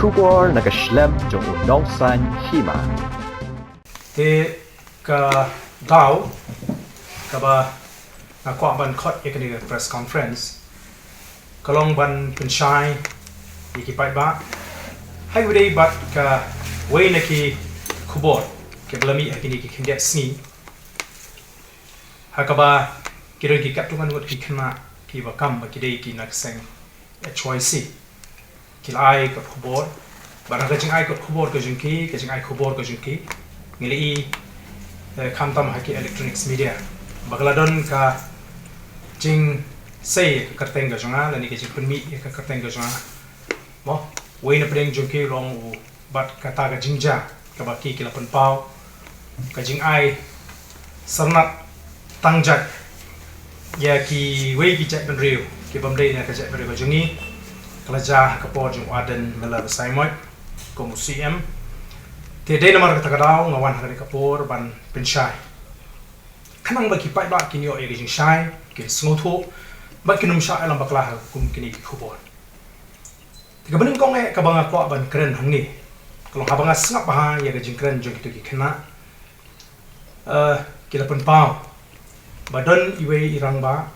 kubor nakaslem jong udongsan hima. Te ka daw ka ba nakuha ban kot ikani press conference kalong ban pensyai ikipai ba hai wudai bat ka way naki kubor ke belami akini ki kendet sni hakaba kira ki katungan ngot ki kena ki bakam ba kidai ki nakseng HYC kilai kot kubor barang ka jing ai kot kubor ka jingki ka jing ai kubor ka jingki ngili kamtam haki electronics media bagaladon ka jing say ka kerteng ka jonga lani ka jing penmi ka kerteng ka jonga mo way na preng jingki long u bat kata ka jingja ka baki kila penpau ka jing ai sarnat tangjak ya ki way ki cek penriu ki bamdei na ka cek penriu ka jungi kelajah kapor jung aden mela saimoy ko museum te de namar kata kadau ngawan hari kapor ban pensyai kanang baki pai ba kini o egi jing shai ke sngoto ba kinum sha alam baklah kum kini ki khobor tiga bening kong ka banga ko ban kren hangni kalau habanga sngap ba ya ga jing kren jung ki kena kila pen pau badon iwe irang ba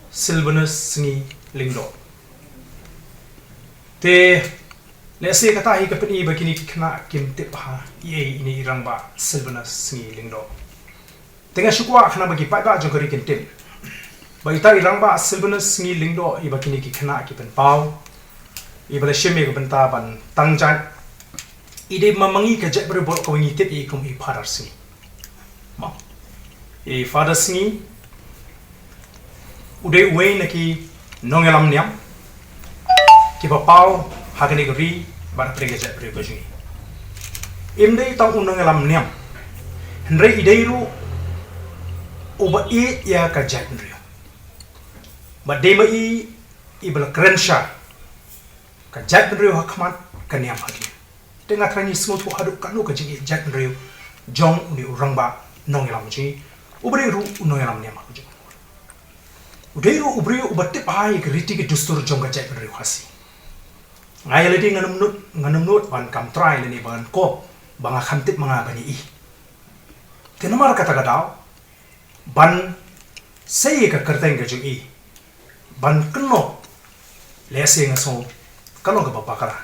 silvanus sngi lingdo te lese kata hi kapeni bakini kena kim te pa ye ini irang ba silvanus sngi lingdo tengah syukwa khana bagi pai ba jongkari kentim bagi ta irang ba silvanus sngi lingdo i bakini ki kena ki pen pau i bala sheme ko benta ban tangjat ide mamangi ka jet ber bol ko ngi tip i kum i father sngi ma i father sngi ude we naki nongelam niam ki ba pau hagani gri bar prege jet ber ko jingi imdei tang unongelam niam hendrei ideiru uba i ya ka jet ber ba dema i ibal krensha ka jet ber hakmat ka niam hagi tengah krani smooth haduk kanu ka jingi jet ber jong ni urang ba nongelam ji ubri ru unongelam niam hagi udeiru ubri ubatti pai ka riti ki dustur jong ka jet ber hasi ngai ledi nganum nut ban kam try leni ban ko banga khamtip manga bani i tenamar kata gadau ban sei ka kerteng ka jung i ban keno lese ngaso kalo ka papakara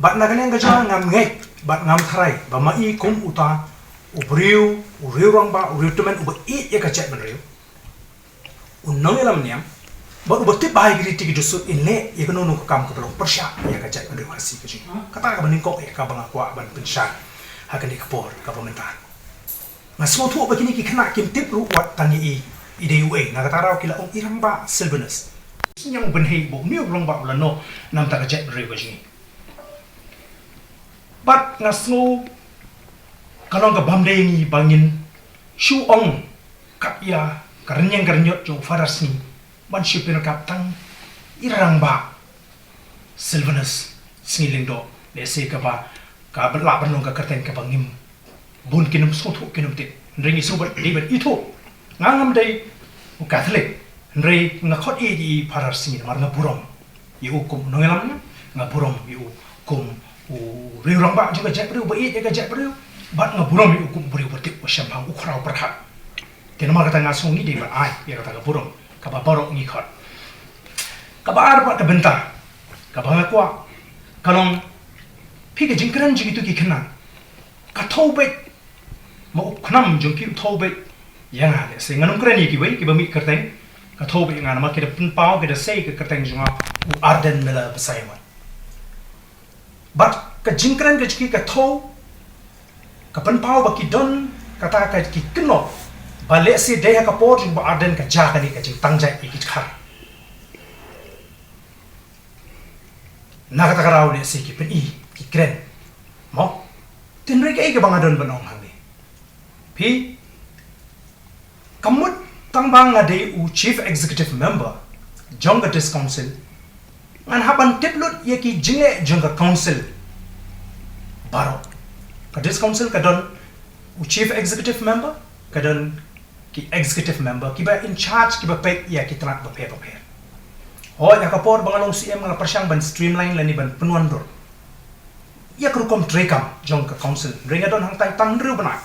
bat nagane nga jang ngam ngai bat ngam tharai ba ma i kum uta ubriu rang ba uriu temen uba i ya ka chat ban riu unong elam niam ba ubati bai giri tigi dusut inle ya kono no kam ko belum persya ya ka chat ban riu hasi ka jing kata ka baning ko ya ka banga kwa ban pensya hakan dikapor ka pemerintahan ngaso tu begini ki kena kim tip ru wat tani i ide ue na kata raw kila ong irang ba silvanus yang benhei bo mi rong ba lano nam ta ka jet re ko jingi bat ngaso kalong ka bamde ngi bangin shu ong kap ya karenyang karenyot jo farasni ban shipin kap tang irang ba silvanus singilingdo lese ka ba ka bela banong ka kerten ka bangim bun kinum sotu kinum te ringi sobat libat itu ngangam dai u catholic ndrei ngakot i parar singin mar ngaburom i ukum nongelam ngaburom i ukum u riurang ba juga jek bru ba i ga jek bru bat ngaburom i ukum bru batik wa shampang ukrau perkhat tenama kata ngasong ni de ba ai ya kata ngaburom ka ba borok ni khot ka ba ar ba ta benta ka ba ngakwa kalong phi ke jingkran jigitu ki khna ka thobet mau khnam jong ki thobet yang ale se nganum krani ki wei ki bami kerteng ka thobet ngana ma ki de pun pau ki de sei ki kerteng jonga u arden mela besaiman bat ka jingkran ke ki ka tho ka pun pau ba ki don kata ka ki kno ba le se de ka por jong ba arden ka ja ka ni ka jing tangjai ki khar na kata ka raw le se ki pen i ki kren mo tinre ke ke bangadon banong hangi pi kamut tangbang ade u chief executive member jonga dis council ngan haban tiplut ye ki jinge jonga council baro ka dis council ka don u chief executive member ka don ki executive member ki ba in charge ki ba pe ya ki trak ba pe ho ya ka por bangalong CM ngala persyang ban streamline lani ban penuan dor ia kerukom trekam jong ke council ringa don hang tai tang ru bana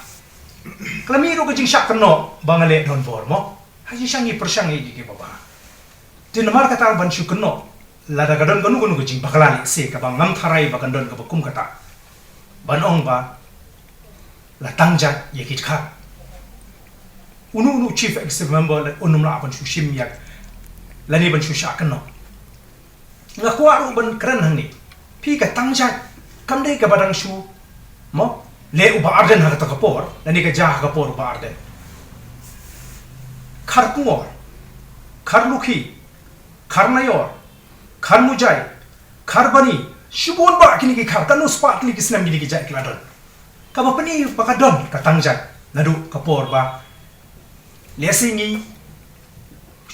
klami ru ke jing syak keno bangale don bor mo haji syangi persangi gi baba tin mar kata ban syu keno lada gadon gonu gonu ke jing bakalani se ka bang ngam tharai bakan don ke bakum kata ban ong ba la tangja ye kit kha unu chief executive member unum la ban syu shim yak lani ban syu syak keno ngakwa ru ban keren hang ni pi ka tangja kam dei ka badang syu mo le uba arden ha ta kapor lani ka ja kapor uba arden khar kungor khar lukhi khar nayor khar mujai khar bani shubon ba kini ki khar kanu spa kini kisnam gini ki ja ikladon ka ba pani pakadon ka tangja nadu kapor ba lesingi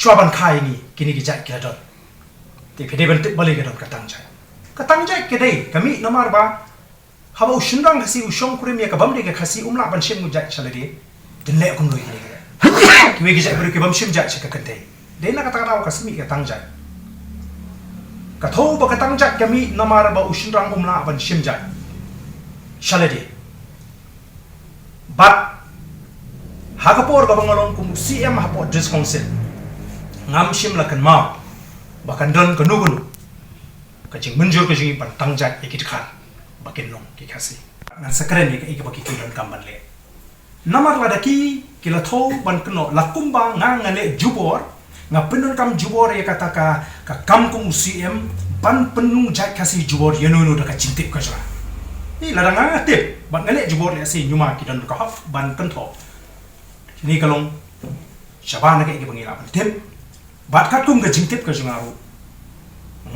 swaban khai ni kini ki ja ikladon te phede ban te bale gadon ka tangja kedai kami nomor ba haba ushundang khasi ushong kurim ya kabam de khasi umla ban shem mujai chalade dinle kum loi ni kiwe gi ja bru ki bam shem ja chaka kante de na kata kata kasmi ka tangja ka tho ba ka tangja kami nomor ba ushundang umla ban shem ja chalade but hagapor ba bangalong kum CM hapo dis council ngam shem la kan ma bakan don kanu kacing menjur ke jingi pan tangjat ikit khan bakin long ki khasi ngan sakren ni ke baki kilon kamban le namar ladaki kila tho ban kno lakumba ngale jubor ngapendon kam jubor ya kata ka kam kum CM ban penung jat khasi jubor yenu da ka cintip ka jara ni ladang ngatip ban ngale jubor ya si nyuma ki don ka haf ban kan tho ni kalong shabana ke bangila ban tip bat kat kum ka cintip ka jungaru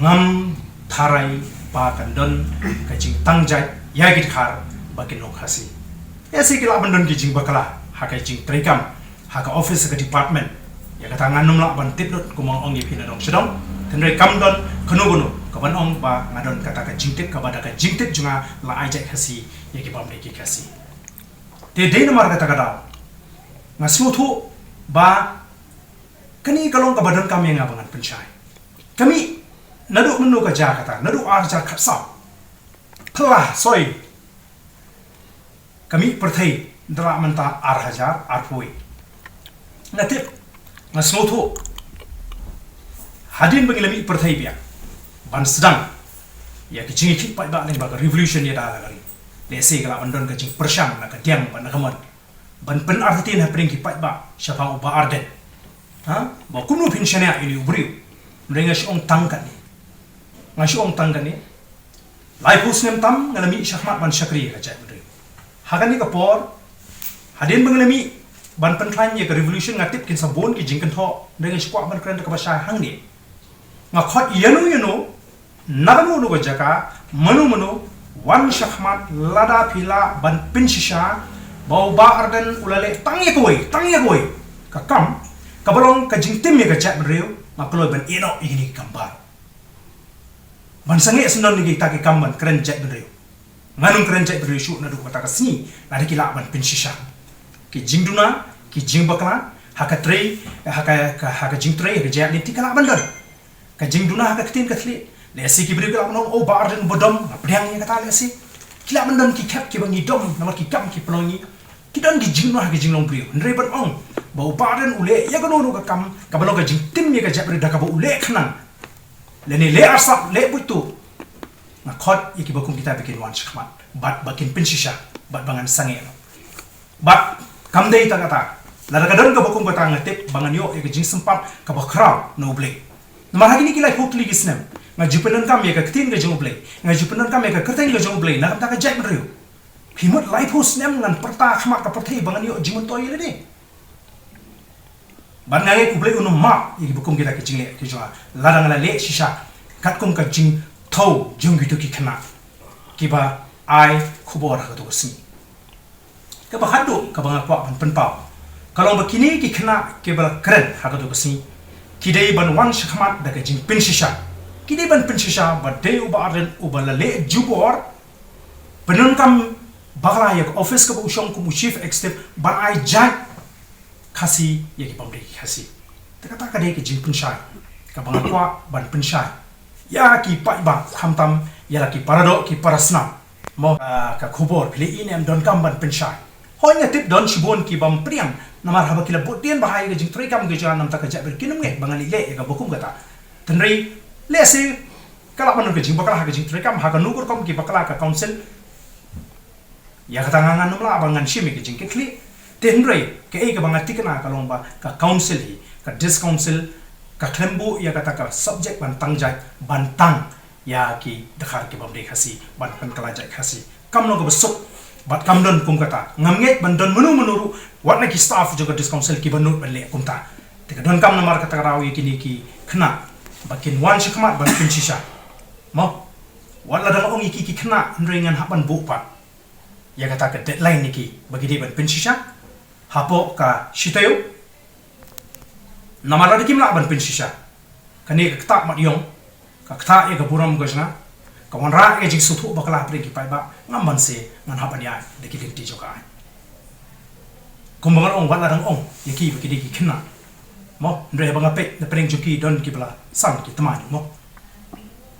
ngam tharai ba kandon kajing tangjai ya git khar bakin long khasi esi kila bandon ki jing bakala ha kai jing trekam ha ka office ka department ya kata nganum la ban tip dot kumang ong ipin dong sedong tenre kam don kanu gunu ka ban ong ba ngadon kata ka jing tip ka bada ka jing tip junga la ai jai khasi ya ki bam ki khasi te de namar kata kada ngasu thu ba kani kalong ka badan kam yang abangan penchai kami nadu menu ka ja kata nadu arja khatsa thla soi kami perthai dra manta arhajar arpui natip ngasmotho hadin bangilami perthai bia ban sedang ya kicing ki pai ba ning ba revolution ya da lagi desi kala bandon ka jing persyang na ka diam ban kamon ban pen artin ha pring ki pai ba syapa uba arden ha ba kunu pensiona ini ubriu rengas ong tangkat ni ngasih ong tanggan ni lai pus nem tam ngalami syahmat ban syakri ka jai bri hagan ni kapor hadin bangalami ban pentlan ye ka revolution ngatip kin sabon ki jingkan tho dengan squat ban kran ka basha hang ni ngakhot yanu nagamu no jaka manu wan syahmat lada pila ban pinsisha bau ba arden ulale tangye koi ka kam kabalong ka jingtim ye ka jai bri ngakloi ban eno igini gambar ban sange senon ni kita ke kamban keren jek beriu nganung keren jek beriu syuk nadu kata kasni lari kila ban pinsisha ki jingduna ki jingbakla haka trei haka jingtrei haka jek ni tikala bandar ka jingduna haka ketin kathli lesi ki beriu kala nong o bar den bodom apdiang ni kata lesi kila bandon ki kap ki bangi dom namar ki kam ki plongi ki don ki jingduna haka jinglong beriu ndrei ban ong bau baden ule ya gono ka kam ka balong ka jingtim ni ka jek beriu dakaba ule khanang leni le asap le butu ngakot iki bakum kita bikin wan syakmat bat bakin pinsisha bat bangan sange bat kamdei ta kata lara kadon ka bakum kata ngatip bangan yo iki jing sempat ka bakrau no ble nama hagini kilai hotli gisnem ngajupenan kam ya ka ketin ga jong ble ngajupenan kam ya ka kerteng ga jong ble nakam ta ka jai meriu himut life hus nem ngan perta khmat ka perthai bangan yo jimun toy le de ban ngai ku ble unum ma iki bukum kita kicing le ki jwa ladang la le shisha kat kum ka jing thau jung gitu ki khana ki ba ai khubor ha to si ka ba hadu ka ba ngakwa ban penpau kalau begini ki khana ki ba kren ha to si ki dei ban wan shakmat da ka jing pin shisha ki dei ban pin shisha ba dei uba arden uba la le jubor penun kam bagla yak office ka bu shong ku chief executive ban ai jai khasi ya ki pamri khasi takata ka dei ki jing penshai ka bang kwa ban penshai ya ki pai ba hamtam ya ki parado ki parasna mo ka khubor phili inem don kam ban penshai hoi nga tip don shibon ki bam priang namar haba kila botien bahai ga jing trikam ga jan nam ta ka jaber kinum nge bangali le ga bokum gata tenri le se kala panu ga jing bakala ha ga jing trikam ha ga nugur kom ki bakala ka council ya kata ngangan numla abangan shimi ga jing ke kli tenri ke e ga bangati kana ka lomba ka council hi ka discouncil ka klembu ya kata ka subject ban tangjai bantang ya ki dakhar ki bamde khasi ban kan kala jai khasi kamno go besuk bat kamdon kum kata ngamnget bandon menuru watna ki staff juga discouncil ki banut balle kumta te don kam namar kata rawi kini ki khna bakin wan shikmat ban kin shisha mo wala dang ong ki khna ndringan hapan bu pa ya kata ka deadline niki bagi di ban pin shisha hapo ka shitayo namar lagi kimla ban pin shisha kani ka tak mat yong ka kta e ka buram gajna kawan ra e jing sutu bakala pre ki pai ba ngamban se ngan hapan ya de ki ti joka kumbangan ong wala dang ong yaki bagi di ki khna mo ndre banga pe na preng joki don ki bla sang ki taman mo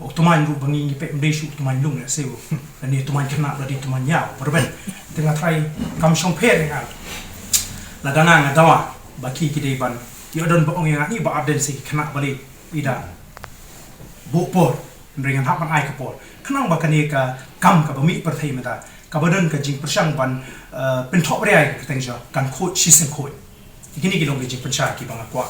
o tuman ru bangi ngi pe mde shu tuman lung na seu ani tuman khna la di tuman ya perben tengah try kam shong phe ngal la dana nga dawa baki ki dei ban yo don ba ong yang ni ba aden se khna bali ida bu por ndringan hapan ai ka por khnang ba kani ka kam ka bami per thai mata ka badan ka jing persang ban pen thop re ai ka tengja kan khot shi sen khot ikini ki long ki jing persang ki banga kwa